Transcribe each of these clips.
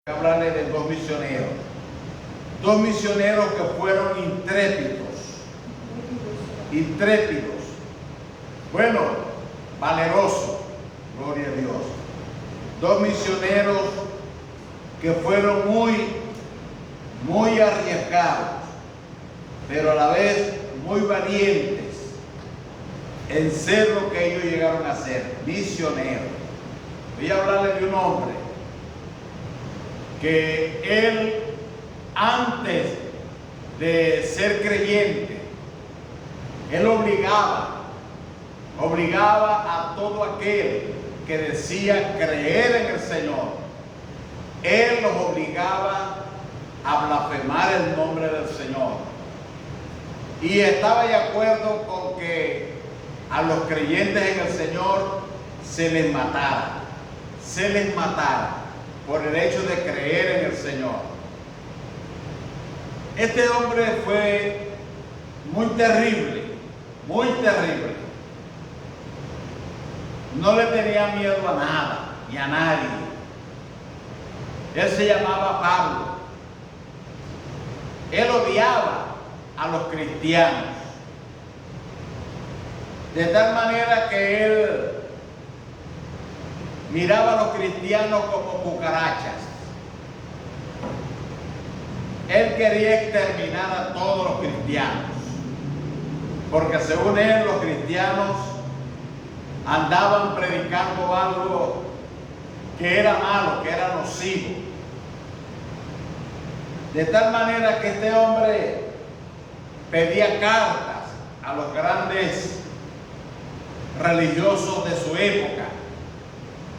Hablarle de dos misioneros que fueron intrépidos, bueno, valerosos, gloria a Dios. Dos misioneros que fueron muy arriesgados, pero a la vez muy valientes en ser lo que ellos llegaron a ser, misioneros. Voy a hablarle de un hombre que él, antes de ser creyente, él obligaba a todo aquel que decía creer en el Señor, él los obligaba a blasfemar el nombre del Señor. Y estaba de acuerdo con que a los creyentes en el Señor se les matara por el hecho de creer en el Señor. Este hombre fue muy terrible. No le tenía miedo a nada ni a nadie. Él se llamaba Pablo. Él odiaba a los cristianos, de tal manera que él miraba a los cristianos como cucarachas. Él quería exterminar a todos los cristianos, porque según él los cristianos andaban predicando algo que era malo, que era nocivo. De tal manera que este hombre pedía cartas a los grandes religiosos de su época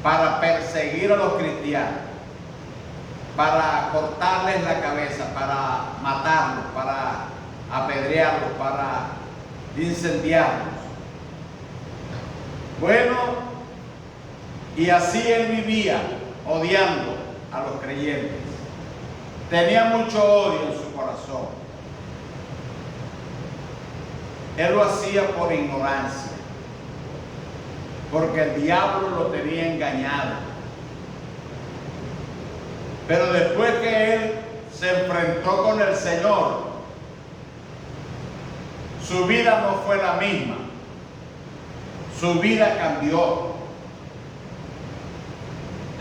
para perseguir a los cristianos, para cortarles la cabeza, para matarlos, para apedrearlos, para incendiarlos. Bueno, y así él vivía, odiando a los creyentes. Tenía mucho odio en su corazón. Él lo hacía por ignorancia, porque el diablo lo tenía engañado. Pero después que él se enfrentó con el Señor, su vida no fue la misma. Su vida cambió.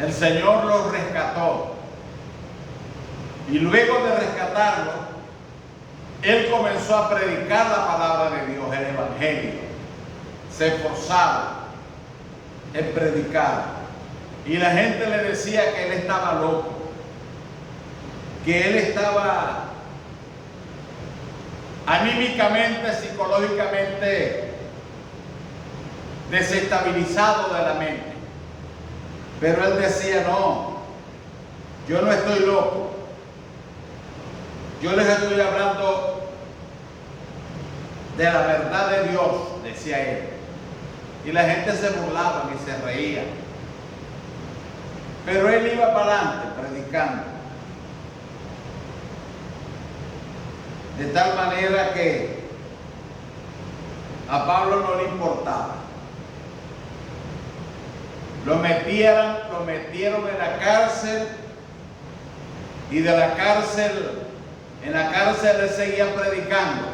El Señor lo rescató. Y luego de rescatarlo, él comenzó a predicar la palabra de Dios, el Evangelio. Se esforzaba en predicar, y la gente le decía que él estaba loco, que él estaba anímicamente, psicológicamente desestabilizado de la mente. Pero él decía: no, yo no estoy loco, yo les estoy hablando de la verdad de Dios, decía él. Y la gente se burlaba y se reía. Pero él iba para adelante predicando. De tal manera que a Pablo no le importaba. Lo metieron en la cárcel, y de la cárcel, en la cárcel él seguía predicando,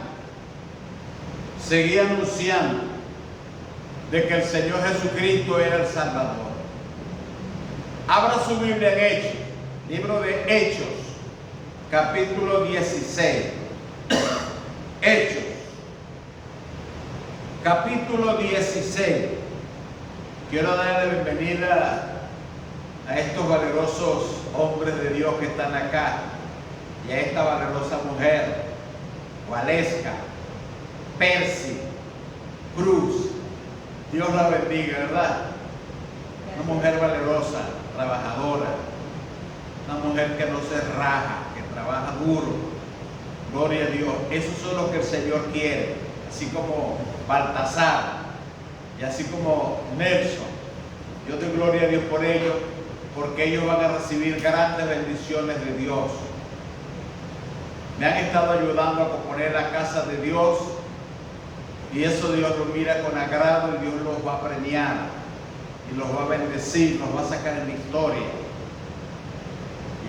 seguía anunciando de que el Señor Jesucristo era el Salvador. Abra su Biblia en Hechos, libro de Hechos, capítulo 16. Hechos, capítulo 16. Quiero darle la bienvenida a estos valerosos hombres de Dios que están acá, y a esta valerosa mujer, Waleska, Percy, Cruz. Dios la bendiga, ¿verdad? Una mujer valerosa, trabajadora, una mujer que no se raja, que trabaja duro. Gloria a Dios. Esos son los que el Señor quiere, así como Baltasar y así como Nelson. Yo doy gloria a Dios por ellos, porque ellos van a recibir grandes bendiciones de Dios. Me han estado ayudando a componer la casa de Dios, y eso Dios lo mira con agrado, y Dios los va a premiar y los va a bendecir, los va a sacar en victoria.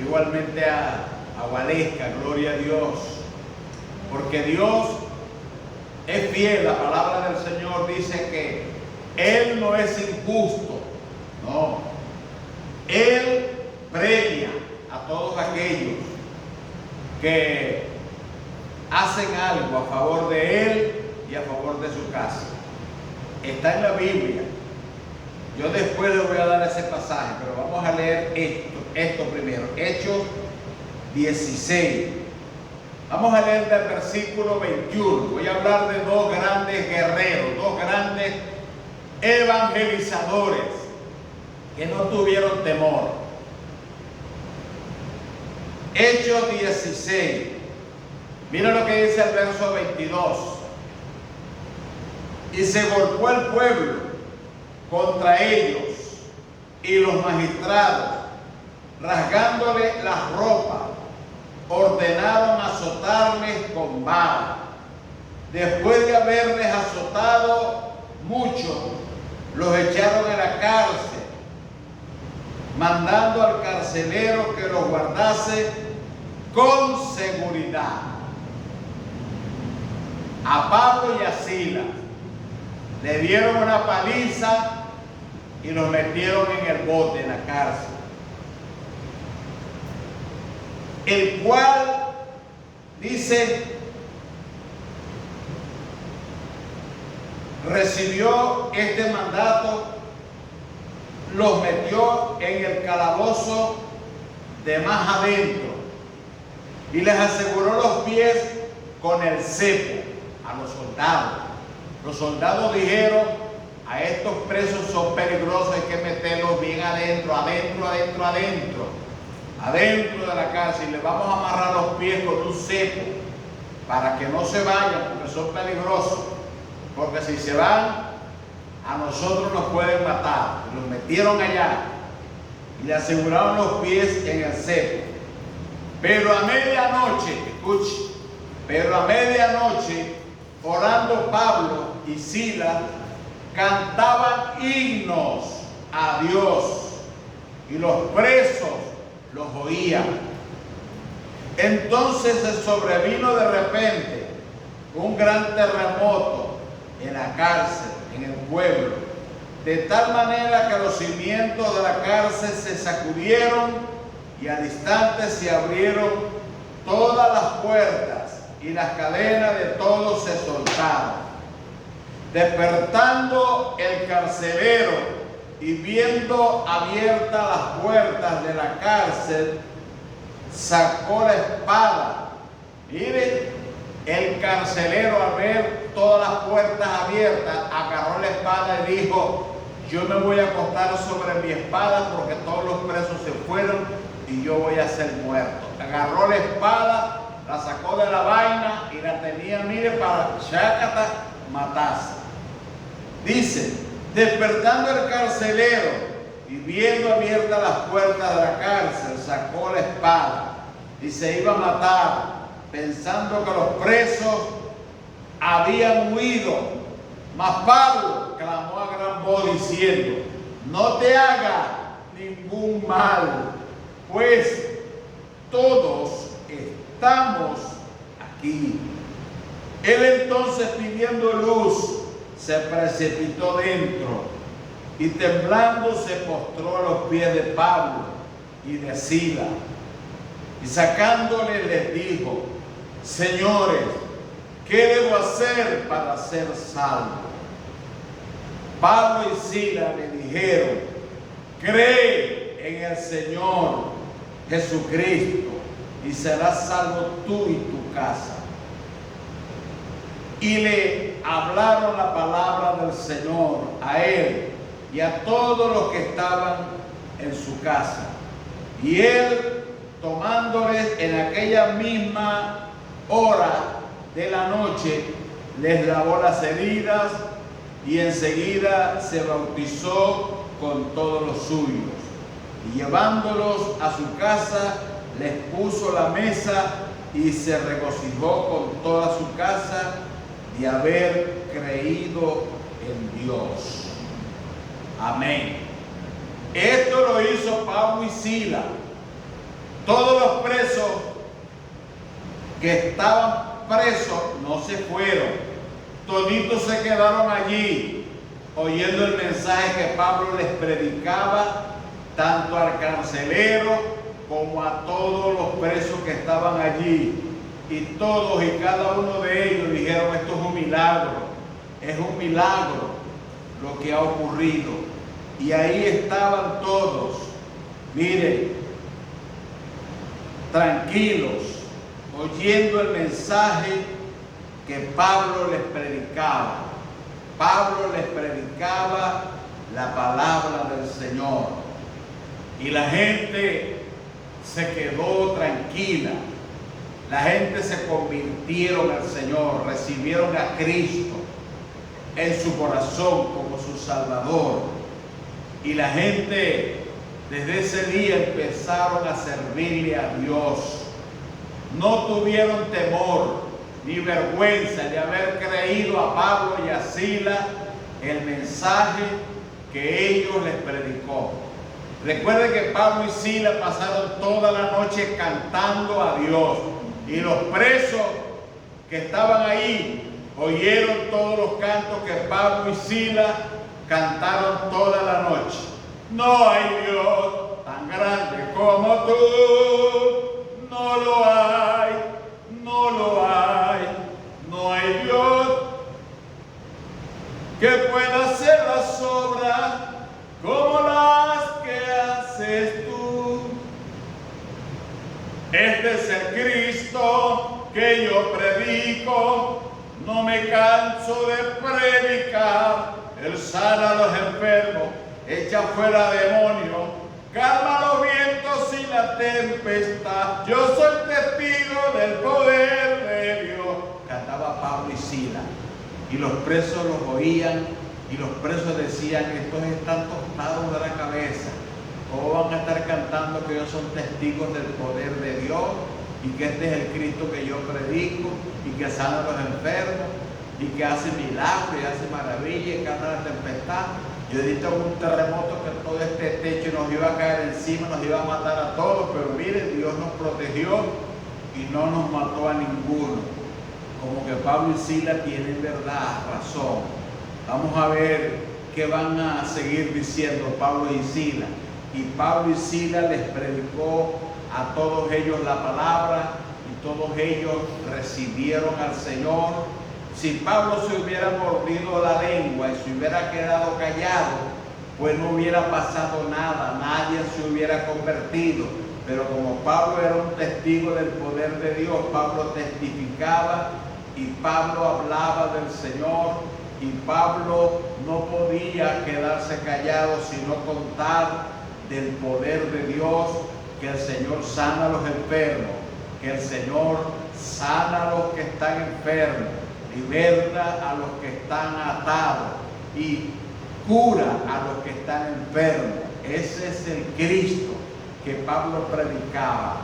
igualmente a Gualesca, gloria a Dios, porque Dios es fiel. La palabra del Señor dice que Él no es injusto, no, Él premia a todos aquellos que hacen algo a favor de Él y a favor de su casa. Está en la Biblia. Yo después le voy a dar ese pasaje, pero vamos a leer esto primero. Hechos 16. Vamos a leer del versículo 21. Voy a hablar de dos grandes guerreros, dos grandes evangelizadores que no tuvieron temor. Hechos 16. Mira lo que dice el verso 22. Y se volcó el pueblo contra ellos y los magistrados, rasgándole las ropas, ordenaron azotarles con vara. Después de haberles azotado mucho, los echaron en la cárcel, mandando al carcelero que los guardase con seguridad. A Pablo y a Silas le dieron una paliza y los metieron en el bote, en la cárcel, el cual dice recibió este mandato, los metió en el calabozo de más adentro y les aseguró los pies con el cepo a los soldados. Los soldados dijeron: a estos presos son peligrosos, hay que meterlos bien adentro, adentro de la cárcel, y les vamos a amarrar los pies con un cepo para que no se vayan, porque son peligrosos, porque si se van a nosotros nos pueden matar. Y los metieron allá y le aseguraron los pies en el cepo. Pero a medianoche, escuche, orando Pablo y Silas, cantaban himnos a Dios y los presos los oían. Entonces se sobrevino de repente un gran terremoto en la cárcel, en el pueblo, de tal manera que los cimientos de la cárcel se sacudieron y al instante se abrieron todas las puertas y las cadenas de todos se soltaron. Despertando el carcelero y viendo abiertas las puertas de la cárcel, sacó la espada. Miren, el carcelero, al ver todas las puertas abiertas, agarró la espada y dijo: yo me voy a acostar sobre mi espada porque todos los presos se fueron y yo voy a ser muerto. Agarró la espada, la sacó de la vaina y la tenía, mire, para chácata, matarse. Dice: despertando el carcelero y viendo abiertas las puertas de la cárcel, sacó la espada y se iba a matar, pensando que los presos habían huido. Mas Pablo clamó a gran voz diciendo: no te haga ningún mal, pues todos estamos aquí. Él entonces, pidiendo luz, se precipitó dentro y temblando se postró a los pies de Pablo y de Silas, y sacándole les dijo: señores, ¿qué debo hacer para ser salvo? Pablo y Silas le dijeron: cree en el Señor Jesucristo y serás salvo tú y tu casa. Y le hablaron la palabra del Señor a él y a todos los que estaban en su casa. Y él, tomándoles en aquella misma hora de la noche, les lavó las heridas y enseguida se bautizó con todos los suyos. Y llevándolos a su casa, les puso la mesa y se regocijó con toda su casa de haber creído en Dios. Amén. Esto lo hizo Pablo y Silas. Todos los presos que estaban presos no se fueron. Toditos se quedaron allí oyendo el mensaje que Pablo les predicaba, tanto al carcelero como a todos los presos que estaban allí. Y todos y cada uno de ellos dijeron: esto es un milagro lo que ha ocurrido. Y ahí estaban todos, miren, tranquilos, oyendo el mensaje que Pablo les predicaba. Pablo les predicaba la palabra del Señor. Y la gente se quedó tranquila. La gente se convirtieron al Señor, recibieron a Cristo en su corazón como su Salvador. Y la gente desde ese día empezaron a servirle a Dios. No tuvieron temor ni vergüenza de haber creído a Pablo y a Silas el mensaje que ellos les predicó. Recuerden que Pablo y Silas pasaron toda la noche cantando a Dios. Y los presos que estaban ahí oyeron todos los cantos que Pablo y Silas cantaron toda la noche. No hay Dios tan grande como tú, no lo hay, no lo hay, no hay Dios que pueda hacer las obras como las que haces tú. Este es el Cristo que yo predico, no me canso de predicar. Él sana a los enfermos, echa fuera demonios, calma los vientos y la tempestad. Yo soy testigo del poder de Dios. Cantaba Pablo y Silas. Y los presos los oían y los presos decían: estos están tostados de la cabeza. ¿Cómo van a estar cantando que ellos son testigos del poder de Dios y que este es el Cristo que yo predico y que sana a los enfermos y que hace milagros y hace maravillas y calma la tempestad? Yo ahorita hubo un terremoto que todo este techo nos iba a caer encima, nos iba a matar a todos, pero miren, Dios nos protegió y no nos mató a ninguno. Como que Pablo y Silas tienen verdad, razón. Vamos a ver qué van a seguir diciendo Pablo y Silas. Y Pablo y Silas les predicó a todos ellos la palabra y todos ellos recibieron al Señor. Si Pablo se hubiera mordido la lengua y se hubiera quedado callado, pues no hubiera pasado nada, nadie se hubiera convertido. Pero como Pablo era un testigo del poder de Dios, Pablo testificaba y Pablo hablaba del Señor, y Pablo no podía quedarse callado sino contar del poder de Dios, que el Señor sana a los enfermos, que el Señor sana a los que están enfermos, liberta a los que están atados y cura a los que están enfermos. Ese es el Cristo que Pablo predicaba.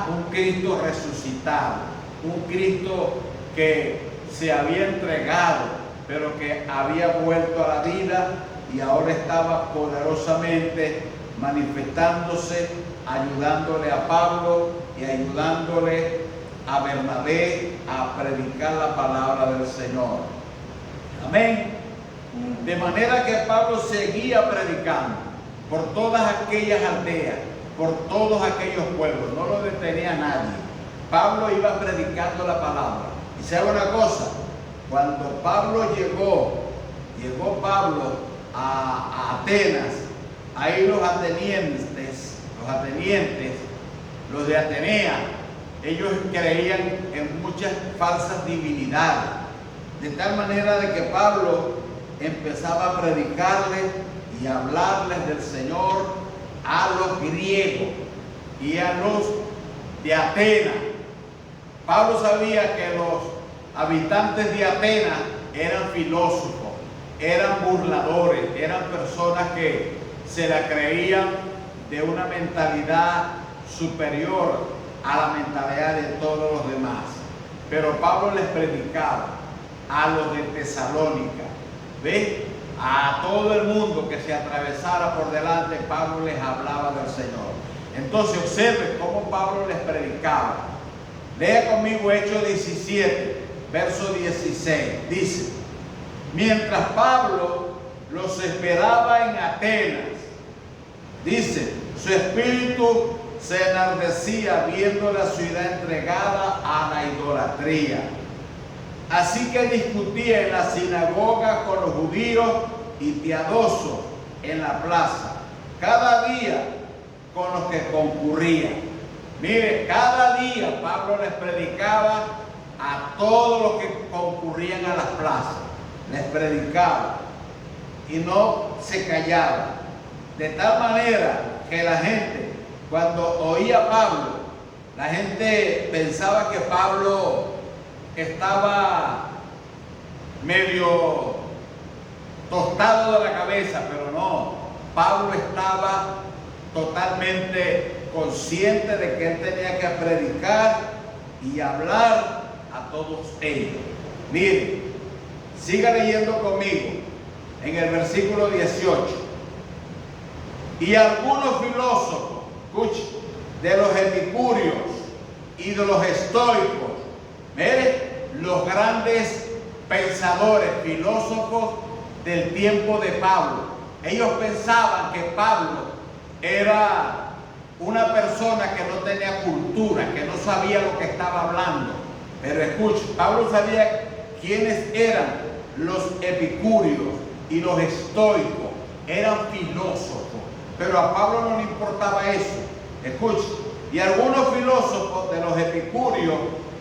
Un Cristo resucitado, un Cristo que se había entregado, pero que había vuelto a la vida y ahora estaba poderosamente manifestándose, ayudándole a Pablo y ayudándole a Bernabé a predicar la palabra del Señor. Amén. De manera que Pablo seguía predicando por todas aquellas aldeas, por todos aquellos pueblos, no lo detenía nadie. Pablo iba predicando la palabra. Y sabe una cosa, cuando Pablo llegó Pablo a Atenas, ahí los de Atenea, ellos creían en muchas falsas divinidades, de tal manera de que Pablo empezaba a predicarles y a hablarles del Señor a los griegos y a los de Atenas. Pablo sabía que los habitantes de Atenas eran filósofos, eran burladores, eran personas que se la creían de una mentalidad superior a la mentalidad de todos los demás. Pero Pablo les predicaba a los de Tesalónica, ¿ves? A todo el mundo que se atravesara por delante, Pablo les hablaba del Señor. Entonces observe cómo Pablo les predicaba. Lea conmigo Hechos 17, verso 16. Dice: mientras Pablo los esperaba en Atenas, dice, su espíritu se enardecía viendo la ciudad entregada a la idolatría. Así que discutía en la sinagoga con los judíos y piadosos en la plaza, cada día con los que concurrían. Mire, cada día Pablo les predicaba a todos los que concurrían a las plazas. Les predicaba y no se callaba. De tal manera que la gente, cuando oía a Pablo, la gente pensaba que Pablo estaba medio tostado de la cabeza, pero no. Pablo estaba totalmente consciente de que él tenía que predicar y hablar a todos ellos. Miren, siga leyendo conmigo en el versículo 18. Y algunos filósofos, escuchen, de los epicúreos y de los estoicos, miren, los grandes pensadores, filósofos del tiempo de Pablo, ellos pensaban que Pablo era una persona que no tenía cultura, que no sabía lo que estaba hablando. Pero escuchen, Pablo sabía quiénes eran los epicúreos y los estoicos, eran filósofos, pero a Pablo no le importaba eso. Escuchen, y algunos filósofos de los epicúreos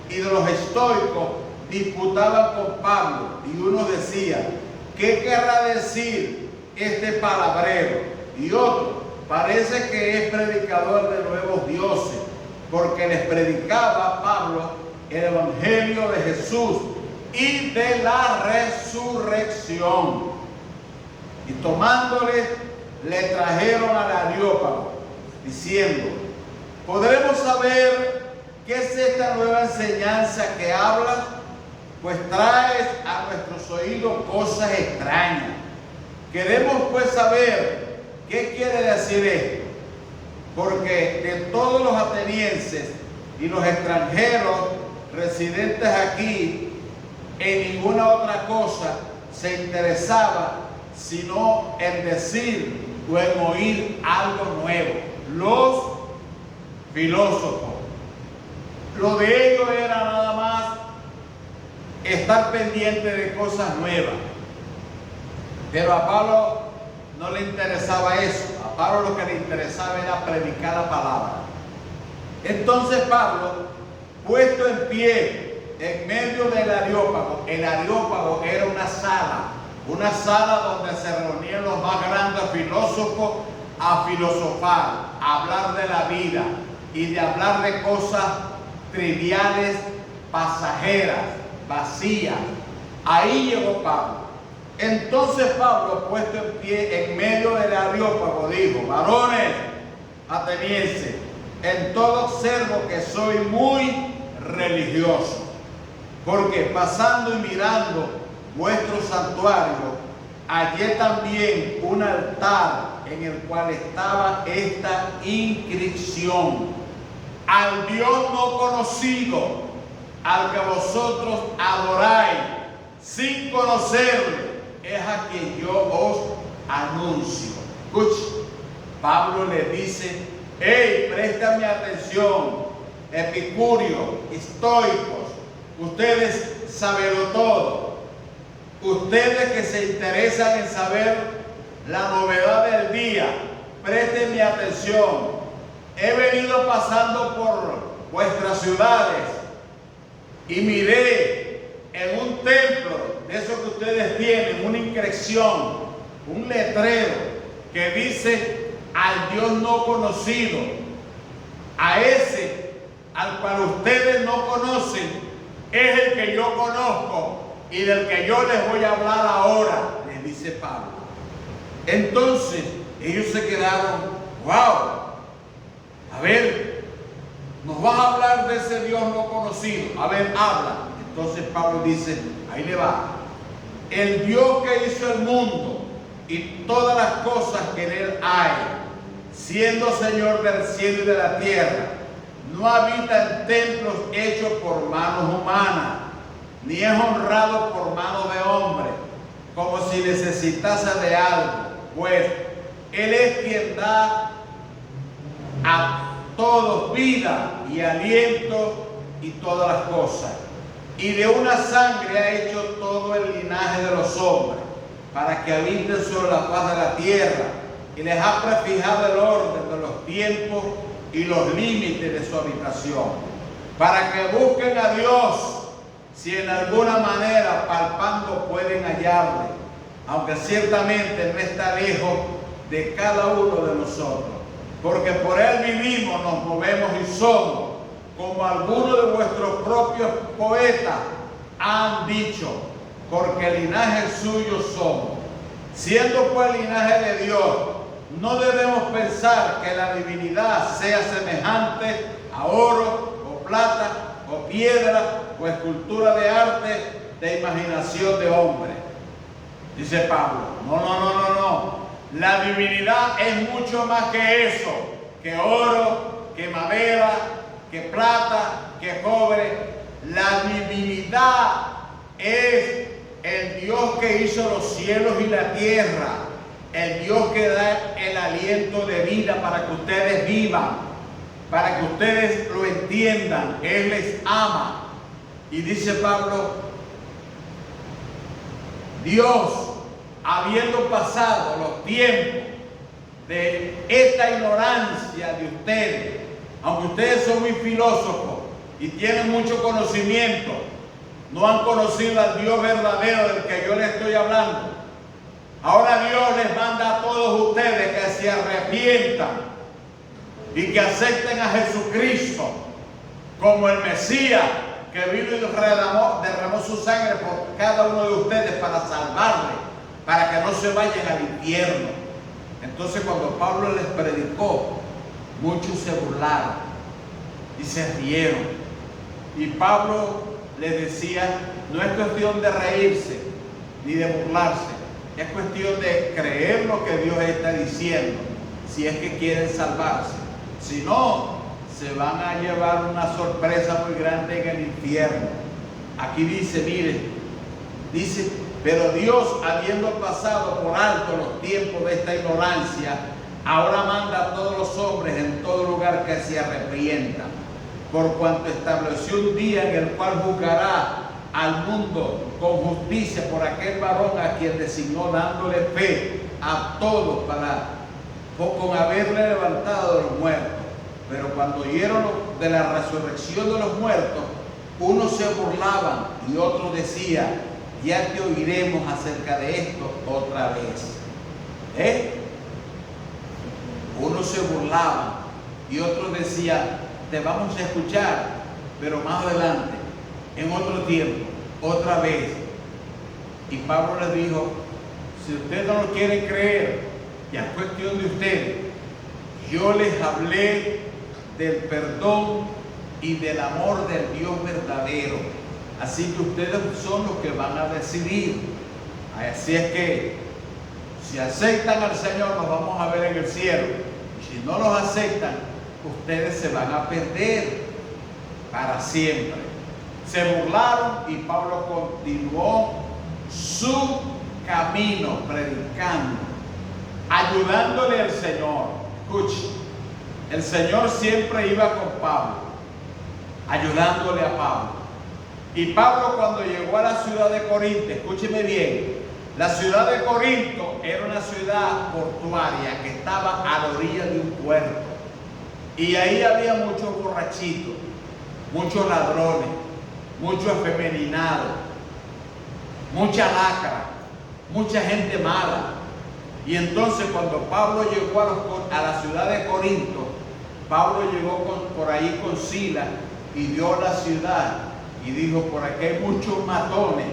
y de los estoicos disputaban con Pablo, y uno decía: ¿qué querrá decir este palabrero? Y otro: parece que es predicador de nuevos dioses, porque les predicaba a Pablo el evangelio de Jesús y de la resurrección. Y tomándoles, le trajeron al Areópago, diciendo: ¿podremos saber qué es esta nueva enseñanza que hablas? Pues traes a nuestros oídos cosas extrañas. Queremos pues saber qué quiere decir esto, porque de todos los atenienses y los extranjeros residentes aquí, en ninguna otra cosa se interesaba sino en decir o en oír algo nuevo. Los filósofos, lo de ellos era nada más estar pendiente de cosas nuevas. Pero a Pablo no le interesaba eso. A Pablo lo que le interesaba era predicar la palabra. Entonces Pablo, puesto en pie en medio del Areópago, el Areópago era una sala donde se reunían los más grandes filósofos a filosofar, a hablar de la vida y de hablar de cosas triviales, pasajeras, vacías. Ahí llegó Pablo. Entonces Pablo, puesto en pie en medio del Areópago, dijo: varones atenienses, en todo observo que soy muy religioso, porque pasando y mirando vuestro santuario, hallé también un altar en el cual estaba esta inscripción: al Dios no conocido, al que vosotros adoráis sin conocerle, es a quien yo os anuncio. Escuche, Pablo le dice: hey, préstame atención, epicúreos, estoicos, ustedes sabenlo todo, ustedes que se interesan en saber la novedad del día, préstenme atención. He venido pasando por vuestras ciudades y miré en un templo de esos que ustedes tienen una inscripción, un letrero que dice: al Dios no conocido, a ese al cual ustedes no conocen, es el que yo conozco y del que yo les voy a hablar ahora, les dice Pablo. Entonces ellos se quedaron: wow, a ver, nos vas a hablar de ese Dios no conocido, a ver, habla. Entonces Pablo dice, ahí le va: el Dios que hizo el mundo y todas las cosas que en él hay, siendo Señor del cielo y de la tierra, no habita en templos hechos por manos humanas, ni es honrado por mano de hombre, como si necesitase de algo, pues Él es quien da a todos vida y aliento y todas las cosas. Y de una sangre ha hecho todo el linaje de los hombres, para que habiten sobre la faz de la tierra, y les ha prefijado el orden de los tiempos y los límites de su habitación, para que busquen a Dios, si en alguna manera palpando pueden hallarle, aunque ciertamente no está lejos de cada uno de nosotros, porque por Él vivimos, nos movemos y somos, como algunos de vuestros propios poetas han dicho, porque linaje suyo somos. Siendo pues linaje de Dios, no debemos pensar que la divinidad sea semejante a oro o plata o piedra o escultura de arte de imaginación de hombre. Dice Pablo, no. La divinidad es mucho más que eso, que oro, que madera, que plata, que cobre. La divinidad es el Dios que hizo los cielos y la tierra, el Dios que da el aliento de vida para que ustedes vivan, para que ustedes lo entiendan. Él les ama. Y dice Pablo, Dios, habiendo pasado los tiempos de esta ignorancia de ustedes, aunque ustedes son muy filósofos y tienen mucho conocimiento, no han conocido al Dios verdadero del que yo les estoy hablando. Ahora Dios les manda a todos ustedes que se arrepientan y que acepten a Jesucristo como el Mesías que vino y derramó su sangre por cada uno de ustedes para salvarles, para que no se vayan al infierno. Entonces, cuando Pablo les predicó, muchos se burlaron y se rieron. Y Pablo les decía, no es cuestión de reírse ni de burlarse, es cuestión de creer lo que Dios está diciendo, si es que quieren salvarse. Si no, se van a llevar una sorpresa muy grande en el infierno. Aquí dice, miren, dice, pero Dios, habiendo pasado por alto los tiempos de esta ignorancia, ahora manda a todos los hombres en todo lugar que se arrepientan, por cuanto estableció un día en el cual juzgará al mundo con justicia por aquel varón a quien designó, dándole fe a todos con haberle levantado de los muertos. Pero cuando oyeron de la resurrección de los muertos, unos se burlaban y otros decían, ya te oiremos acerca de esto otra vez. Unos se burlaban y otros decían, te vamos a escuchar, pero más adelante, en otro tiempo, otra vez. Y Pablo les dijo, si ustedes no lo quieren creer, ya es cuestión de ustedes. Yo les hablé del perdón y del amor del Dios verdadero. Así que ustedes son los que van a decidir. Así es que, si aceptan al Señor, nos vamos a ver en el cielo. Y si no los aceptan, ustedes se van a perder para siempre. Se burlaron y Pablo continuó su camino predicando, ayudándole al Señor. Escuche, el Señor siempre iba con Pablo, ayudándole a Pablo. Y Pablo, cuando llegó a la ciudad de Corinto, escúcheme bien, la ciudad de Corinto era una ciudad portuaria que estaba a la orilla de un puerto. Y ahí había muchos borrachitos, muchos ladrones, muchos afeminados, mucha lacra, mucha gente mala. Y entonces, cuando Pablo llegó a la ciudad de Corinto, Pablo llegó por ahí con Silas y vio la ciudad y dijo, por aquí hay muchos matones,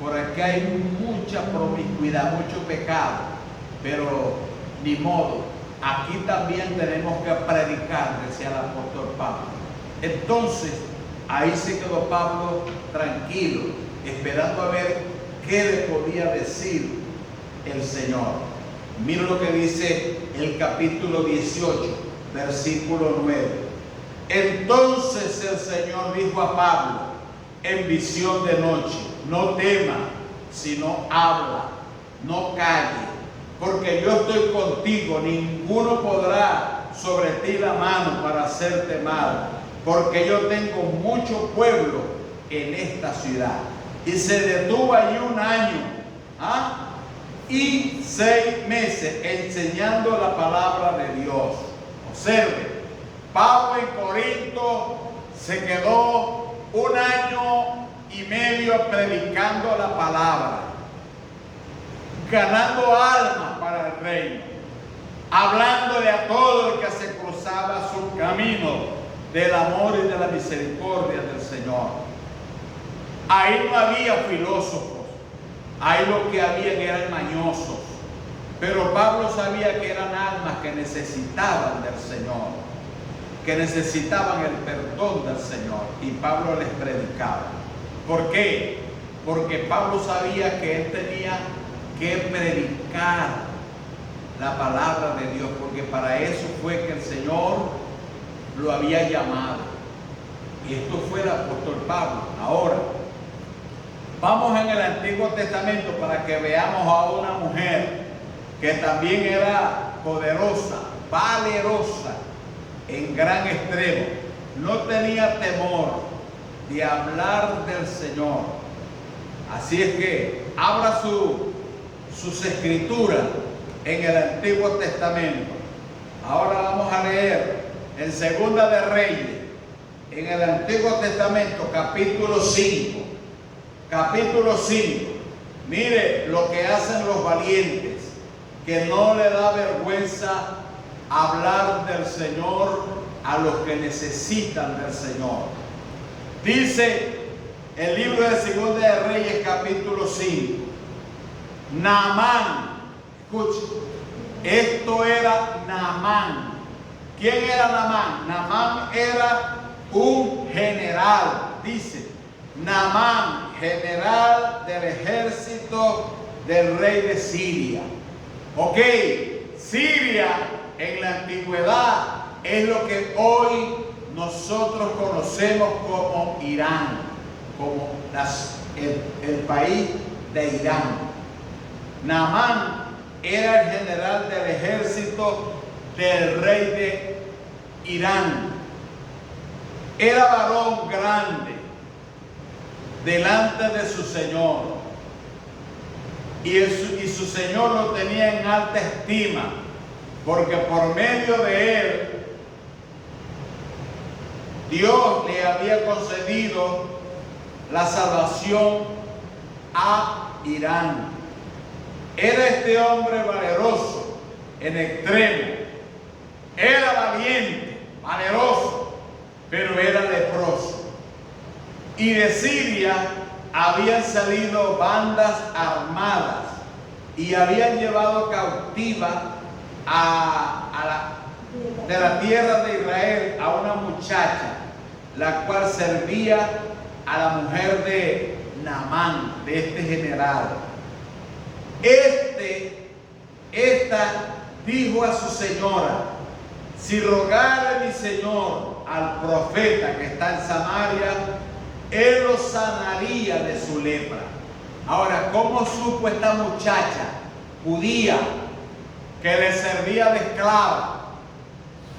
por aquí hay mucha promiscuidad, mucho pecado, pero ni modo, aquí también tenemos que predicar, decía el apóstol Pablo. Entonces, ahí se quedó Pablo tranquilo, esperando a ver qué le podía decir el Señor. Mira lo que dice el capítulo 18, versículo 9. Entonces el Señor dijo a Pablo en visión de noche: no temas, sino habla, no calles, porque yo estoy contigo, ninguno podrá sobre ti la mano para hacerte mal, porque yo tengo mucho pueblo en esta ciudad. Y se detuvo allí un año y 6 meses enseñando la palabra de Dios. Observe, Pablo en Corinto se quedó 1 año y medio predicando la palabra, ganando almas para el reino, hablándole a todo el que se cruzaba su camino del amor y de la misericordia del Señor. Ahí no había filósofos, ahí lo que habían eran mañosos, pero Pablo sabía que eran almas que necesitaban del Señor, que necesitaban el perdón del Señor, y Pablo les predicaba. ¿Por qué? Porque Pablo sabía que él tenía que predicar la palabra de Dios, porque para eso fue que el Señor lo había llamado. Y esto fue el apóstol Pablo. Ahora, vamos en el Antiguo Testamento para que veamos a una mujer que también era poderosa, valerosa, en gran extremo. No tenía temor de hablar del Señor. Así es que abra sus escrituras en el Antiguo Testamento. Ahora vamos a leer en Segunda de Reyes, en el Antiguo Testamento, capítulo 5. Capítulo 5. Mire lo que hacen los valientes, que no le da vergüenza hablar del Señor a los que necesitan del Señor. Dice el libro de Segunda de Reyes, capítulo 5. Naamán, escuche, esto era Naamán. ¿Quién era Naamán? Naamán era un general, dice. Naamán, general del ejército del rey de Siria. Ok, Siria en la antigüedad es lo que hoy nosotros conocemos como Irán, como el país de Irán. Naamán era el general del ejército del rey de Irán. Era varón grande delante de su señor, y su señor lo tenía en alta estima, porque por medio de él Dios le había concedido la salvación a Irán. Era este hombre valeroso en extremo, era valiente, valeroso, pero era leproso. Y de Siria habían salido bandas armadas y habían llevado cautiva de la tierra de Israel a una muchacha, la cual servía a la mujer de Naamán, de este general. Esta dijo a su señora: si rogara mi señor al profeta que está en Samaria, él lo sanaría de su lepra. Ahora, ¿cómo supo esta muchacha judía que le servía de esclava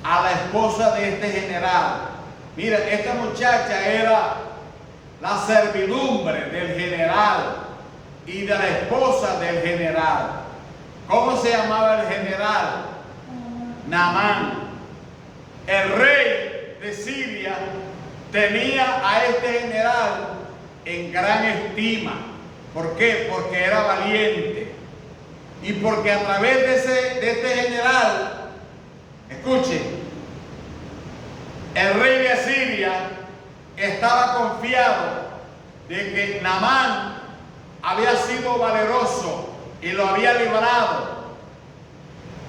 a la esposa de este general? Mira, esta muchacha era la servidumbre del general y de la esposa del general. ¿Cómo se llamaba el general? Naamán. El rey de Siria tenía a este general en gran estima. ¿Por qué? Porque era valiente. Y porque a través de este general, escuchen, el rey de Asiria estaba confiado de que Naamán había sido valeroso y lo había librado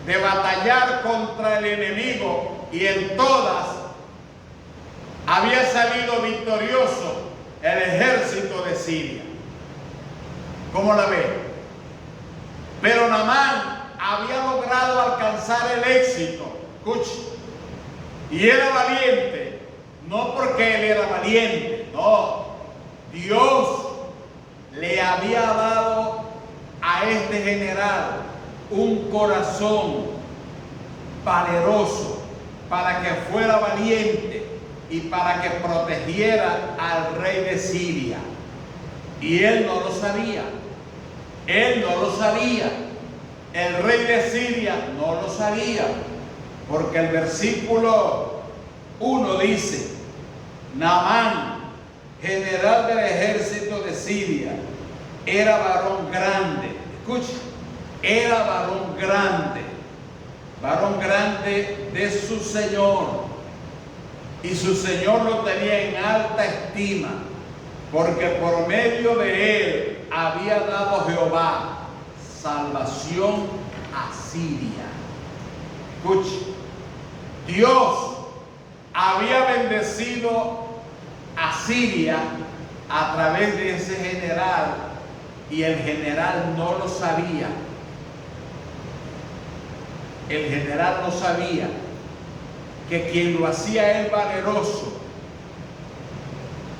de batallar contra el enemigo, y en todas había salido victorioso el ejército de Siria. ¿Cómo la ve? Pero Naamán había logrado alcanzar el éxito. Escuche. Y era valiente, no porque él era valiente, no. Dios le había dado a este general un corazón valeroso para que fuera valiente y para que protegiera al rey de Siria. Y él no lo sabía. Él no lo sabía. El rey de Siria no lo sabía. Porque el versículo 1 dice: Naamán, general del ejército de Siria, era varón grande. Escucha, era varón grande de su señor. Y su señor lo tenía en alta estima, porque por medio de él había dado Jehová salvación a Siria. Escuche, Dios había bendecido a Siria a través de ese general, y el general no lo sabía. El general no sabía que quien lo hacía él valeroso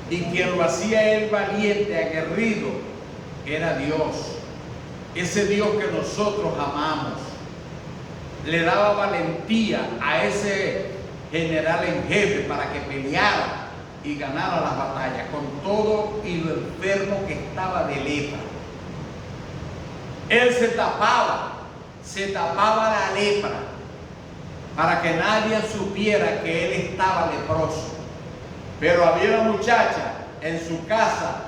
y quien lo hacía él valiente, aguerrido, era Dios. Ese Dios que nosotros amamos. Le daba valentía a ese general en jefe para que peleara y ganara las batallas con todo y lo enfermo que estaba de lepra. Él se tapaba la lepra para que nadie supiera que él estaba leproso. Pero había una muchacha en su casa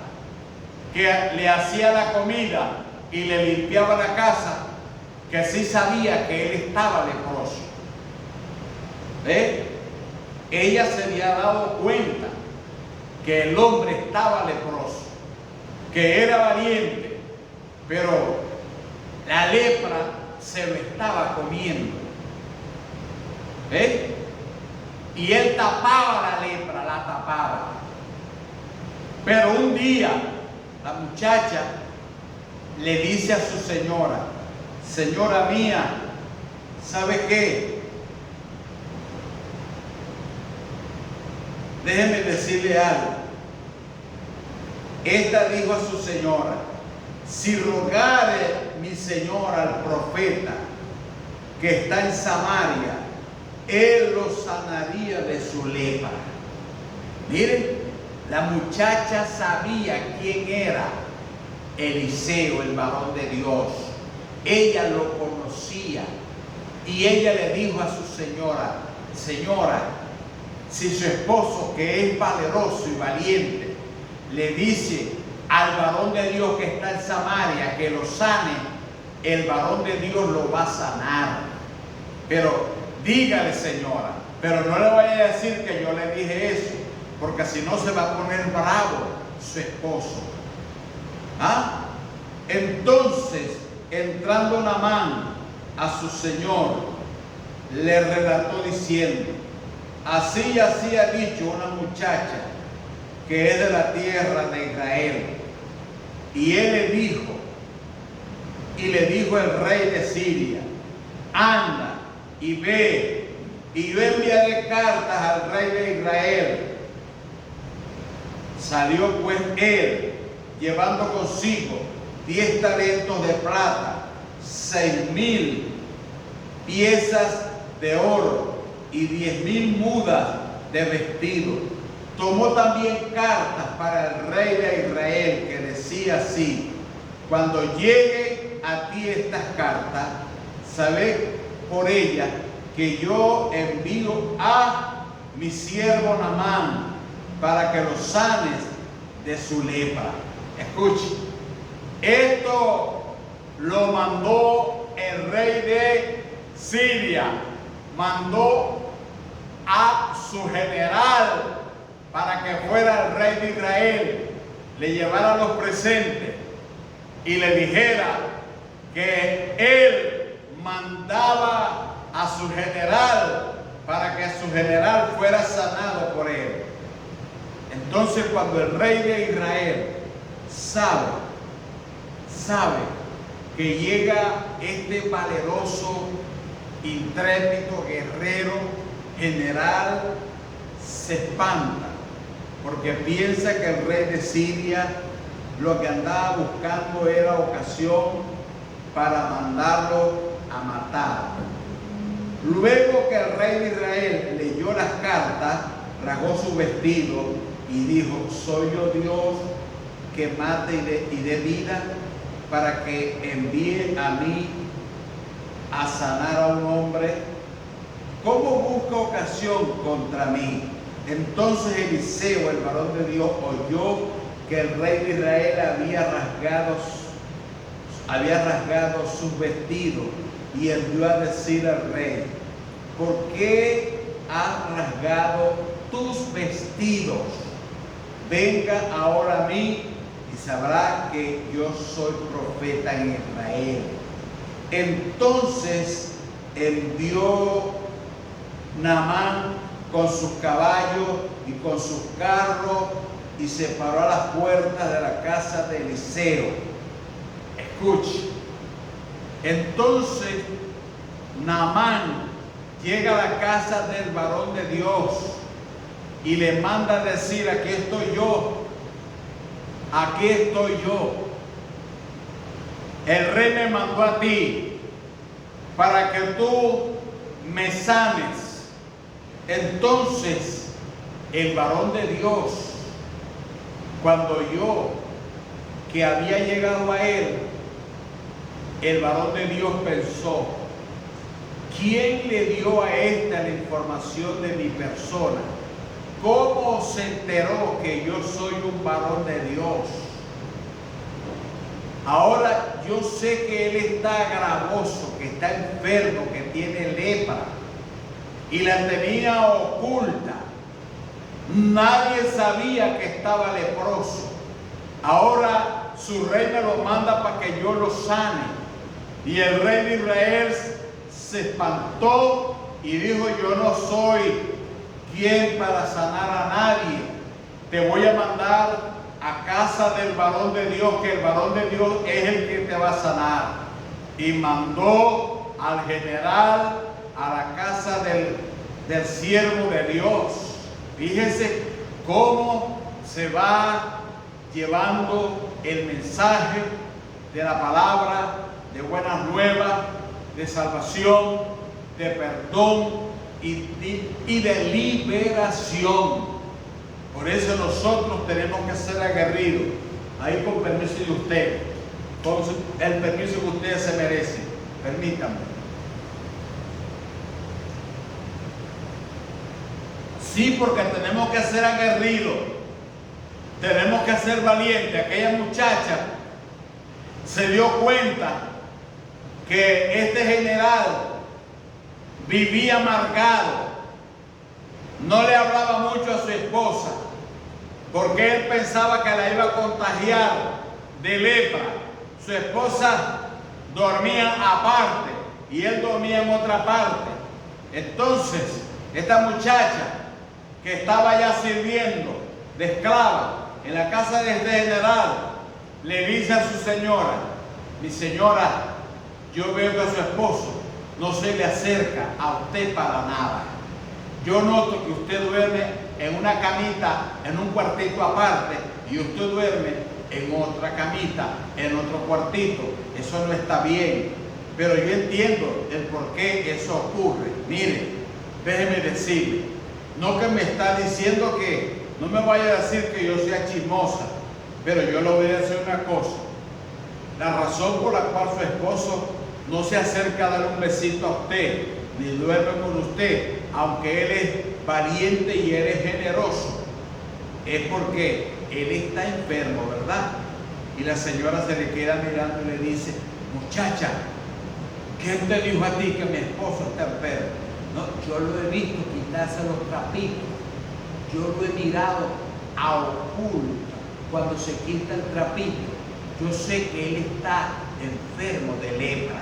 que le hacía la comida y le limpiaba la casa, que sí sabía que él estaba leproso. ¿Ve? Ella se había dado cuenta que el hombre estaba leproso, que era valiente, pero la lepra se lo estaba comiendo. ¿Ve? Y él tapaba la lepra, la tapaba. Pero un día la muchacha le dice a su señora: señora mía, ¿sabe qué? Déjeme decirle algo. Esta dijo a su señora: si rogare mi señora al profeta que está en Samaria, él lo sanaría de su lepra. Miren, la muchacha sabía quién era Eliseo, el varón de Dios. Ella lo conocía y ella le dijo a su señora: señora, si su esposo, que es valeroso y valiente, le dice al varón de Dios que está en Samaria que lo sane, el varón de Dios lo va a sanar. Pero dígale, señora, pero no le vaya a decir que yo le dije eso, porque si no se va a poner bravo su esposo. ¿Ah? Entonces, entrando Naamán a su señor, le relató diciendo: así y así ha dicho una muchacha que es de la tierra de Israel. Y él le dijo el rey de Siria: anda y ve, y yo enviaré cartas al rey de Israel. Salió pues él, llevando consigo 10 talentos de plata, 6,000 piezas de oro y 10,000 mudas de vestido. Tomó también cartas para el rey de Israel, que decía así: cuando lleguen a ti estas cartas, sabed por ellas que yo envío a mi siervo Naamán para que lo sanes de su lepra. Escuche, esto lo mandó el rey de Siria, mandó a su general para que fuera el rey de Israel, le llevara los presentes y le dijera que él mandaba a su general para que su general fuera sanado por él. Entonces, cuando el rey de Israel sabe que llega este valeroso, intrépido, guerrero, general, se espanta porque piensa que el rey de Siria lo que andaba buscando era ocasión para mandarlo a matar. Luego que el rey de Israel leyó las cartas, rasgó su vestido y dijo: ¿soy yo Dios que mate y dé vida para que envíe a mí a sanar a un hombre? ¿Cómo busca ocasión contra mí? Entonces Eliseo, el varón de Dios, oyó que el rey de Israel había rasgado sus vestidos y envió a decir al rey: ¿por qué has rasgado tus vestidos? Venga ahora a mí y sabrá que yo soy profeta en Israel. Entonces envió Naamán con sus caballos y con sus carros y se paró a las puertas de la casa de Eliseo. Escuche. Entonces Naamán llega a la casa del varón de Dios y le manda a decir: aquí estoy yo, aquí estoy yo. El rey me mandó a ti para que tú me sanes. Entonces el varón de Dios, cuando oyó que había llegado a él, el varón de Dios pensó: ¿quién le dio a esta la información de mi persona? ¿Cómo se enteró que yo soy un varón de Dios? Ahora yo sé que él está gravoso, que está enfermo, que tiene lepra y la tenía oculta. Nadie sabía que estaba leproso. Ahora su rey me lo manda para que yo lo sane. Y el rey de Israel se espantó y dijo: yo no soy quien para sanar a nadie. Te voy a mandar a casa del varón de Dios, que el varón de Dios es el que te va a sanar. Y mandó al general a la casa del siervo de Dios. Fíjense cómo se va llevando el mensaje de la palabra, de buenas nuevas, de salvación, de perdón y de liberación. Por eso nosotros tenemos que ser aguerridos. Ahí con permiso de usted, con el permiso que ustedes se merecen. Permítanme. Sí, porque tenemos que ser aguerridos, tenemos que ser valientes. Aquella muchacha se dio cuenta que este general vivía amargado, no le hablaba mucho a su esposa, porque él pensaba que la iba a contagiar de lepra. Su esposa dormía aparte y él dormía en otra parte. Entonces, esta muchacha que estaba ya sirviendo de esclava en la casa de este general, le dice a su señora: mi señora, yo veo que a su esposo no se le acerca a usted para nada. Yo noto que usted duerme en una camita, en un cuartito aparte, y usted duerme en otra camita, en otro cuartito. Eso no está bien, pero yo entiendo el por qué eso ocurre. Mire, déjeme decirle, no que me está diciendo que, no me vaya a decir que yo sea chismosa, pero yo le voy a decir una cosa. La razón por la cual su esposo no se acerca a darle un besito a usted, ni duerme con usted, aunque él es valiente y él es generoso, es porque él está enfermo, ¿verdad? Y la señora se le queda mirando y le dice: muchacha, ¿quién te dijo a ti que mi esposo está enfermo? No, yo lo he visto quitarse los trapitos, yo lo he mirado a oculto cuando se quita el trapito. Yo sé que él está enfermo de lepra.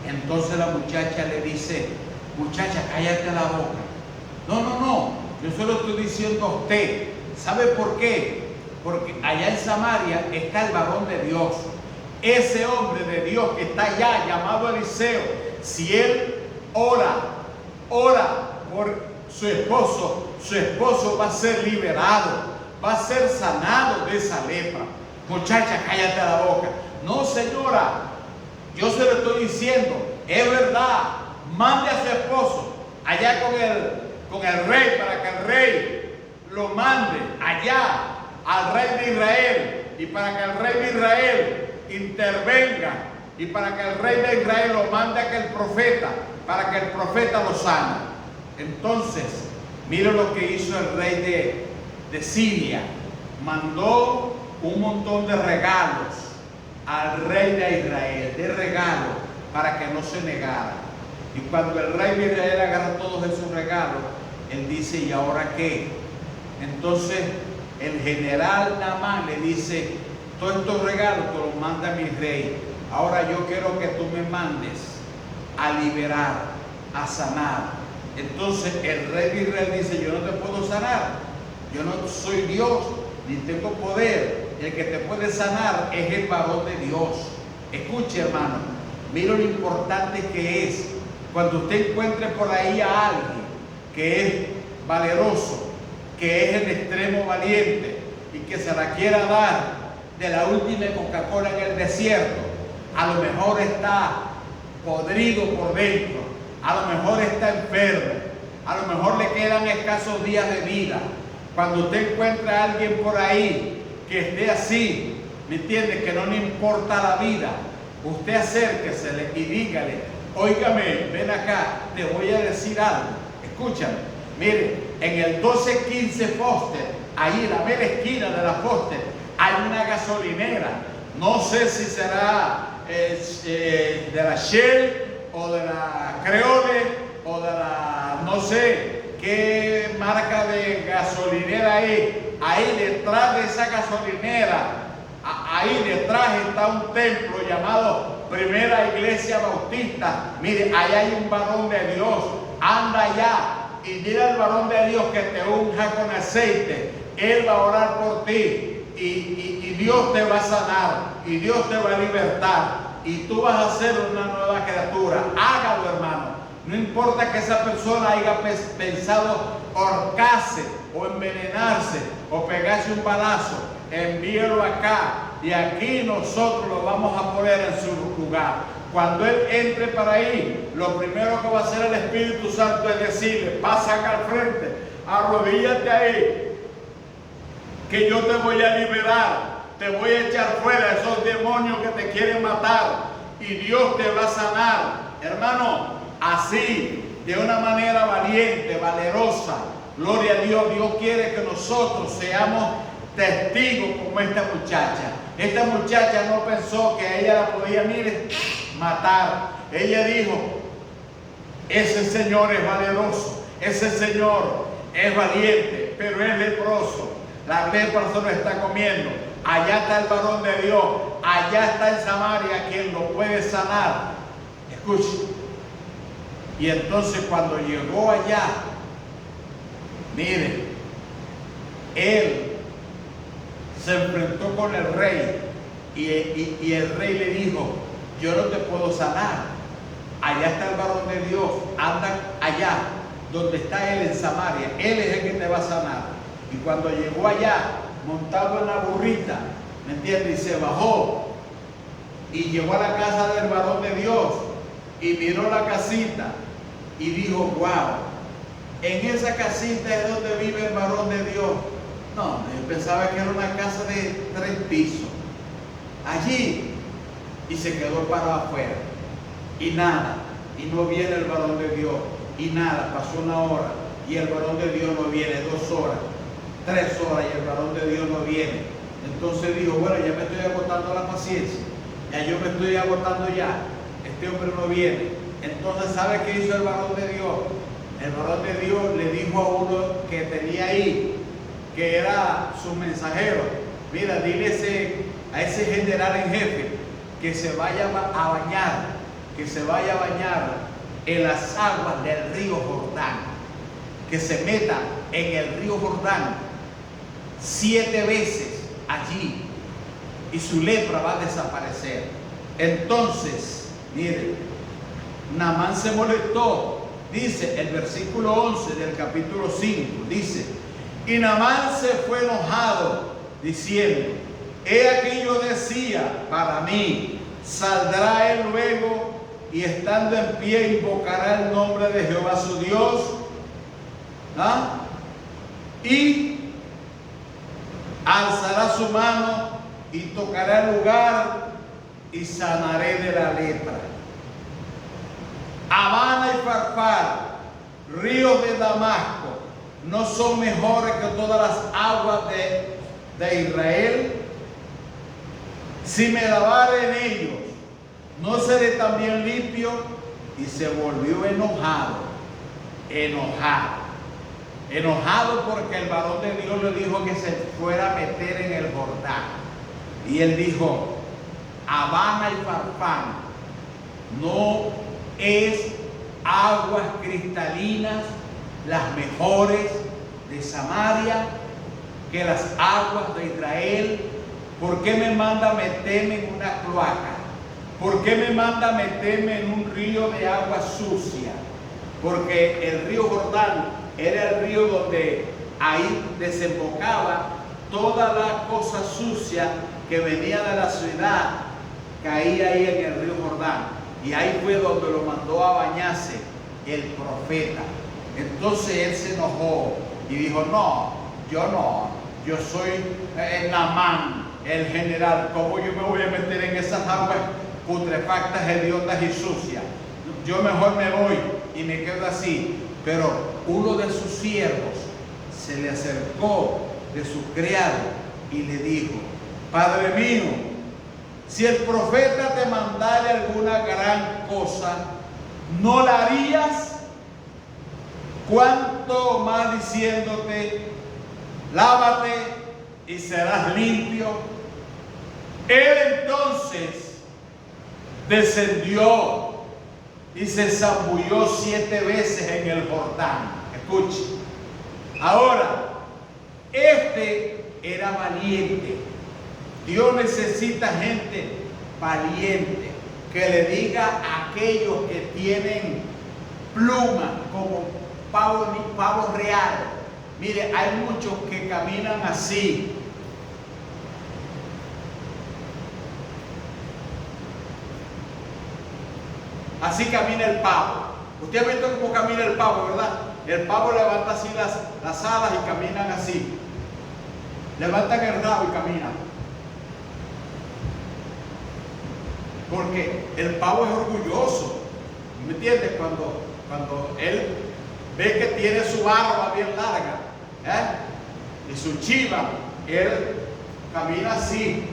Entonces la muchacha le dice: muchacha, cállate la boca. No, yo se lo estoy diciendo a usted. ¿Sabe por qué? Porque allá en Samaria está el varón de Dios. ese hombre de Dios que está allá, llamado Eliseo, si él ora por su esposo va a ser liberado, va a ser sanado de esa lepra. Muchacha, cállate la boca. No, señora, yo se lo estoy diciendo, es verdad. Mande a su esposo allá con el rey, para que el rey lo mande allá al rey de Israel, y para que el rey de Israel intervenga, y para que el rey de Israel lo mande a aquel profeta, para que el profeta lo sana. Entonces, mire lo que hizo el rey de Siria. Mandó un montón de regalos al rey de Israel, de regalos, para que no se negara. Y cuando el rey de Israel agarra todos esos regalos, él dice, ¿y ahora qué? Entonces el general Naamán le dice, todos estos regalos te los manda mi rey. Ahora yo quiero que tú me mandes a liberar, a sanar. Entonces el rey de Israel dice, yo no te puedo sanar, yo no soy Dios, ni tengo poder. El que te puede sanar es el varón de Dios. Escuche, hermano, mira lo importante que es cuando usted encuentre por ahí a alguien que es valeroso, que es en extremo valiente y que se la quiera dar de la última Coca-Cola en el desierto. A lo mejor está podrido por dentro, a lo mejor está enfermo, a lo mejor le quedan escasos días de vida. Cuando usted encuentra a alguien por ahí que esté así, ¿me entiende? Que no le importa la vida, usted acérquesele y dígale, óigame, ven acá, te voy a decir algo. Escúchame, mire, en el 1215 Foster, ahí en la mera esquina de la Foster, hay una gasolinera. No sé si será de la Shell o de la Creole o de la no sé qué marca de gasolinera hay. Ahí detrás de esa gasolinera, ahí detrás está un templo llamado Primera Iglesia Bautista. Mire, ahí hay un varón de Dios. Anda allá y dile al varón de Dios que te unja con aceite. Él va a orar por ti y Dios te va a sanar y Dios te va a libertar y tú vas a ser una nueva criatura. Hágalo, hermano. No importa que esa persona haya pensado ahorcarse o envenenarse o pegarse un balazo, envíelo acá y aquí nosotros lo vamos a poner en su lugar. Cuando él entre para ahí, lo primero que va a hacer el Espíritu Santo es decirle, pasa acá al frente, arrodíllate ahí, que yo te voy a liberar, te voy a echar fuera esos demonios que te quieren matar y Dios te va a sanar. Hermano, así, de una manera valiente, valerosa, gloria a Dios. Dios quiere que nosotros seamos testigos como esta muchacha. Esta muchacha no pensó que ella la podía, mire, matar. Ella dijo, ese señor es valeroso, ese señor es valiente, pero es leproso. La lepra se lo está comiendo. Allá está el varón de Dios, allá está en Samaria quien lo puede sanar. Escuche. Y entonces cuando llegó allá, mire, él se enfrentó con el rey y el rey le dijo, yo no te puedo sanar. Allá está el varón de Dios, anda allá donde está él en Samaria, él es el que te va a sanar. Y cuando llegó allá, montado en la burrita, ¿me entiendes? Y se bajó y llegó a la casa del varón de Dios y miró la casita y dijo, wow, en esa casita es donde vive el varón de Dios. No, yo pensaba que era una casa de 3 pisos. Allí, y se quedó parado afuera. Y nada, y no viene el varón de Dios. Y nada, pasó 1 hora, y el varón de Dios no viene, 2 horas, 3 horas, y el varón de Dios no viene. Entonces dijo, bueno, ya me estoy agotando la paciencia. Ya yo me estoy agotando ya. Este hombre no viene. Entonces, ¿sabe qué hizo el varón de Dios? El varón de Dios le dijo a uno que tenía ahí, que era su mensajero, mira, dile a ese general en jefe que se vaya a bañar, que se vaya a bañar en las aguas del río Jordán, que se meta en el río Jordán 7 veces allí. y su lepra va a desaparecer. Entonces, mire, Naamán se molestó. Dice el versículo 11 del capítulo 5, dice, y Naamán se fue enojado, diciendo, he aquí yo decía para mí, saldrá él luego y estando en pie invocará el nombre de Jehová su Dios, y alzará su mano y tocará el lugar y sanaré de la lepra. Abana y Farfar, ríos de Damasco, ¿no son mejores que todas las aguas de Israel? Si me lavare en ellos, ¿no seré también limpio? Y se volvió enojado porque el varón de Dios le dijo que se fuera a meter en el Jordán. Y él dijo, Abana y Farfán, no es aguas cristalinas las mejores de Samaria que las aguas de Israel. ¿Por qué me manda meterme en una cloaca? ¿Por qué me manda meterme en un río de agua sucia? Porque el río Jordán era el río donde ahí desembocaba toda la cosa sucia que venía de la ciudad, caía ahí en el río Jordán. Y ahí fue donde lo mandó a bañarse el profeta. Entonces él se enojó y dijo, yo soy Naamán, el general, ¿cómo yo me voy a meter en esas aguas putrefactas, hediondas y sucias? Yo mejor me voy y me quedo así. Pero uno de sus siervos se le acercó de su criado y le dijo, Padre mío, si el profeta te mandara alguna gran cosa, ¿no la harías? ¿Cuánto más diciéndote, lávate y serás limpio? Él entonces descendió y se zambulló 7 veces en el Jordán. Escuche. Ahora, este era valiente. Dios necesita gente valiente que le diga a aquellos que tienen plumas como pavo real. Mire, hay muchos que caminan así. Así camina el pavo. Usted ha visto cómo camina el pavo, ¿verdad? El pavo levanta así las alas y caminan así. Levantan el rabo y caminan. Porque el pavo es orgulloso. ¿Me entiendes? Cuando él ve que tiene su barba bien larga, y su chiva, él camina así.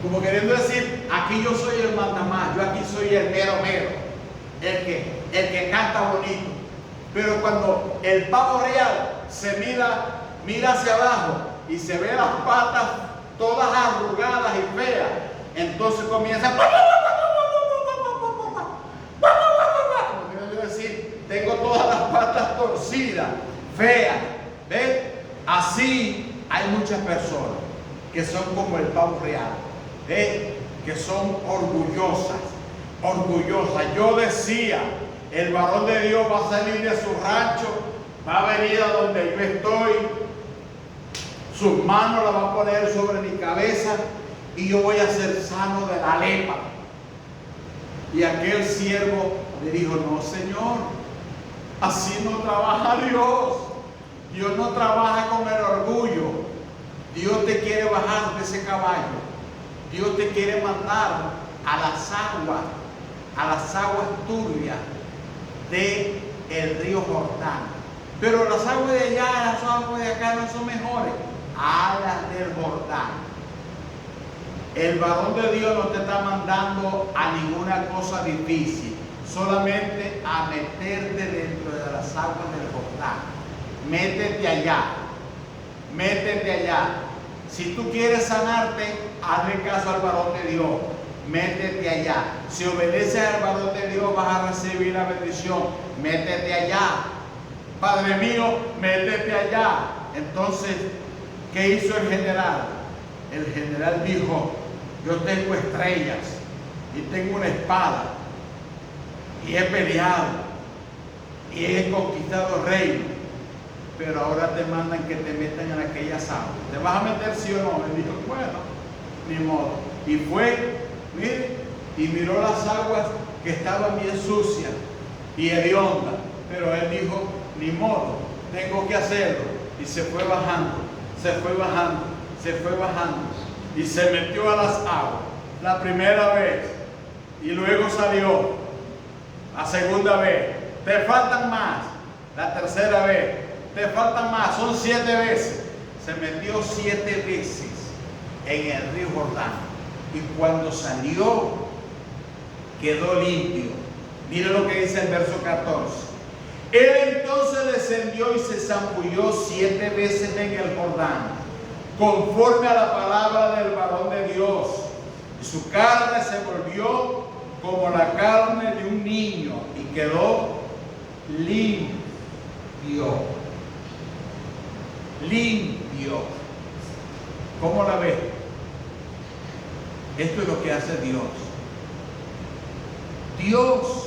Como queriendo decir, aquí yo soy el mandamás, yo aquí soy el mero, el que canta bonito. Pero cuando el pavo real se mira hacia abajo y se ve las patas todas arrugadas y feas, entonces comienza, como quiero decir, tengo todas las patas torcidas, feas. ¿Ves? Así hay muchas personas que son como el pavo real. Que son orgullosas. Yo decía, el varón de Dios va a salir de su rancho, va a venir a donde yo estoy, sus manos las va a poner sobre mi cabeza y yo voy a ser sano de la lepra. Y aquel siervo le dijo, no, Señor, así no trabaja Dios. Dios no trabaja con el orgullo. Dios te quiere bajar de ese caballo. Dios te quiere mandar a las aguas turbias del río Jordán. Pero las aguas de allá, las aguas de acá no son mejores a las del Jordán. El varón de Dios no te está mandando a ninguna cosa difícil, solamente a meterte dentro de las aguas del Jordán. Métete allá. Si tú quieres sanarte, hazle caso al varón de Dios. Métete allá. Si obedeces al varón de Dios, vas a recibir la bendición. Métete allá. Padre mío, métete allá. Entonces, ¿Qué hizo el general? El general dijo: yo tengo estrellas y tengo una espada y he peleado y he conquistado reinos, pero ahora te mandan que te metan en aquellas aguas. ¿Te vas a meter, sí o no? Él dijo: bueno, ni modo. Y fue, mire, y miró las aguas que estaban bien sucias y hediondas, pero él dijo: ni modo, tengo que hacerlo. Y se fue bajando, se fue bajando, se fue bajando y se metió a las aguas la primera vez y luego salió la segunda vez. Te faltan más. La tercera vez, te faltan más. Son 7 veces. Se metió 7 veces en el río Jordán y cuando salió quedó limpio. Mire lo que dice el verso 14. Él entonces descendió y se zambulló 7 veces en el Jordán, conforme a la palabra del varón de Dios, y su carne se volvió como la carne de un niño y quedó limpio. Limpio. ¿Cómo la ve? Esto es lo que hace Dios. Dios,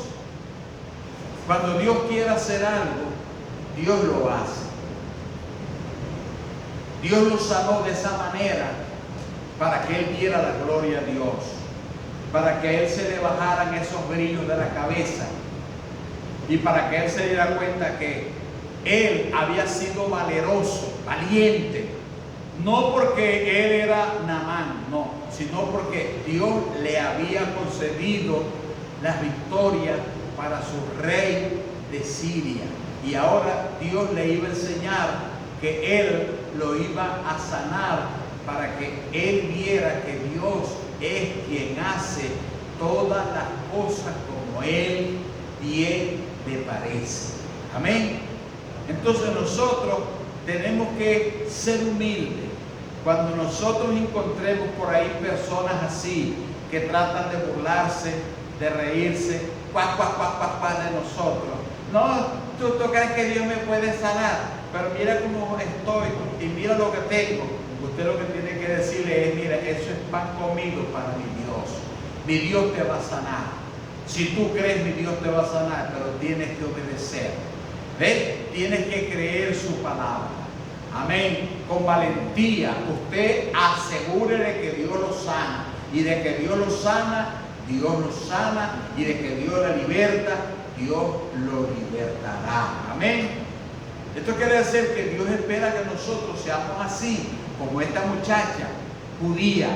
cuando Dios quiere hacer algo, Dios lo hace. Dios lo sanó de esa manera para que Él viera la gloria de Dios, para que a Él se le bajaran esos brillos de la cabeza y para que Él se diera cuenta que Él había sido valeroso, valiente, no porque Él era Naamán, no, sino porque Dios le había concedido las victorias para su rey de Siria, y ahora Dios le iba a enseñar que Él lo iba a sanar para que Él viera que Dios es quien hace todas las cosas como Él bien le parece. Amén. Entonces nosotros tenemos que ser humildes. Cuando nosotros encontremos por ahí personas así que tratan de burlarse, de reírse, de nosotros. No, tú crees que Dios me puede sanar, pero mira cómo estoy y mira lo que tengo. Usted lo que tiene que decirle es: mira, eso es pan comido para mi Dios. Mi Dios te va a sanar. Si tú crees, mi Dios te va a sanar, pero tienes que obedecer. ¿Ves? Tienes que creer su palabra. Amén. Con valentía, usted asegure de que Dios lo sana. Y de que Dios lo sana, Dios lo sana. Y de que Dios la liberta, Dios lo libertará. Amén. Esto quiere decir que Dios espera que nosotros seamos así, como esta muchacha judía,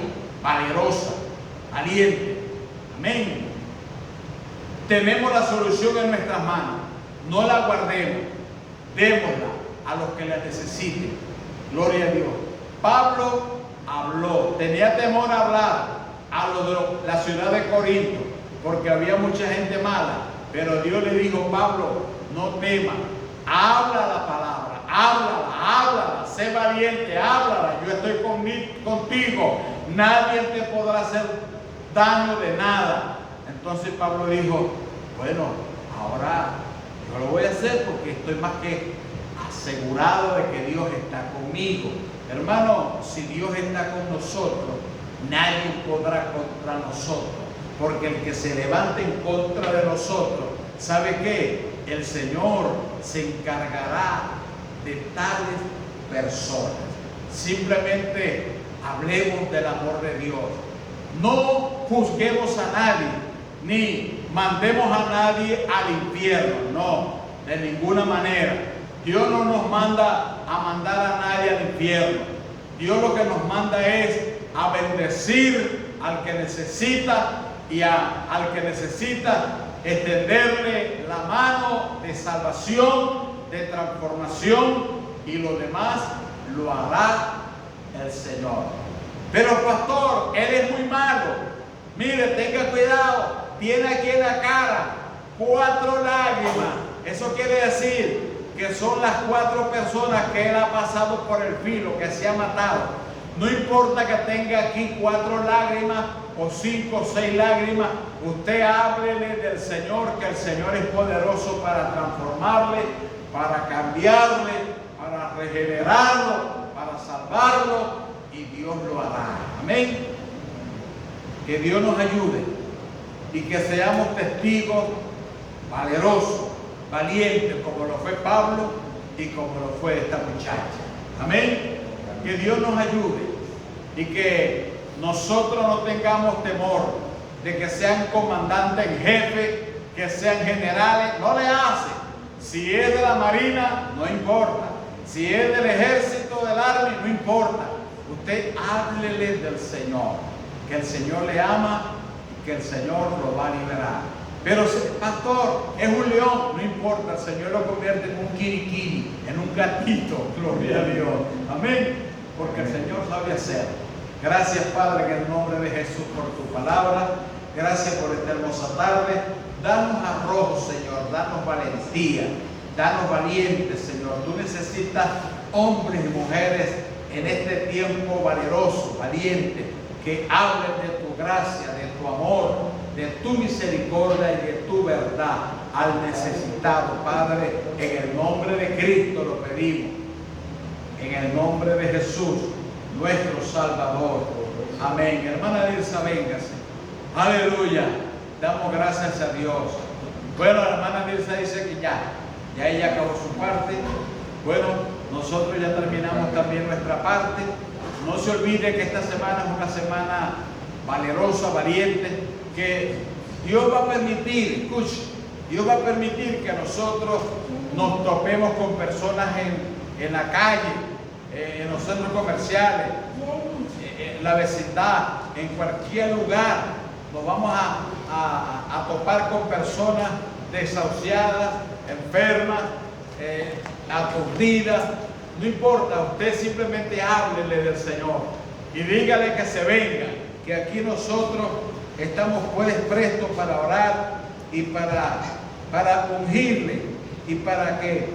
valerosa, valiente. Amén. Tenemos la solución en nuestras manos. No la guardemos, démosla a los que la necesiten. Gloria a Dios. Pablo habló, tenía temor a hablar a los de la ciudad de Corinto, porque había mucha gente mala, pero Dios le dijo: Pablo, no temas, habla la palabra, háblala, sé valiente, háblala, yo estoy contigo, nadie te podrá hacer daño de nada. Entonces Pablo dijo: bueno, ahora yo lo voy a hacer porque estoy más que asegurado de que Dios está conmigo. Hermano, si Dios está con nosotros, nadie podrá contra nosotros, porque el que se levante en contra de nosotros, ¿sabe qué? El Señor se encargará de tales personas. Simplemente hablemos del amor de Dios. No juzguemos a nadie, ni mandemos a nadie al infierno, no, de ninguna manera. Dios no nos manda a mandar a nadie al infierno. Dios lo que nos manda es a bendecir al que necesita y al que necesita extenderle la mano de salvación, de transformación, y lo demás lo hará el Señor. Pero pastor, él es muy malo. Mire, tenga cuidado, tiene aquí en la cara 4 lágrimas. Eso quiere decir que son las 4 personas que él ha pasado por el filo, que se ha matado. No importa que tenga aquí 4 lágrimas o 5 o 6 lágrimas, usted háblele del Señor, que el Señor es poderoso para transformarle, para cambiarle, para regenerarlo, para salvarle. salvarlo y Dios lo hará. Amén. Que Dios nos ayude y que seamos testigos valerosos, valientes, como lo fue Pablo y como lo fue esta muchacha. Amén. Que Dios nos ayude y que nosotros no tengamos temor de que sean comandantes en jefe, que sean generales. No le hace. Si es de la marina, no importa. Si es del ejército, del army, no importa. Usted háblele del Señor, que el Señor le ama y que el Señor lo va a liberar. Pero pastor, es un león, no importa, el Señor lo convierte en un kirikiri, en un gatito, gloria a Dios. Amén. Porque el Señor sabe hacer. Gracias, Padre, en el nombre de Jesús por tu palabra. Gracias por esta hermosa tarde. Danos arrojo, Señor, danos valentía, danos valientes, Señor. Tú necesitas hombres y mujeres en este tiempo valeroso, valiente, que hablen de tu gracia, de tu amor, de tu misericordia y de tu verdad al necesitado. Padre, en el nombre de Cristo lo pedimos, en el nombre de Jesús, nuestro Salvador. Amén. Hermana Dilsa, véngase. Aleluya. Damos gracias a Dios. Bueno, la hermana Dilsa dice que ya ella acabó su parte. Bueno, nosotros ya terminamos también nuestra parte. No se olvide que esta semana es una semana valerosa, valiente, que Dios va a permitir, escuche, Dios va a permitir que nosotros nos topemos con personas en la calle, en los centros comerciales, en la vecindad, en cualquier lugar. Nos vamos a topar con personas desahuciadas, enfermas, aturdidas. No importa, usted simplemente háblele del Señor y dígale que se venga, que aquí nosotros estamos pues prestos para orar y para ungirle y para que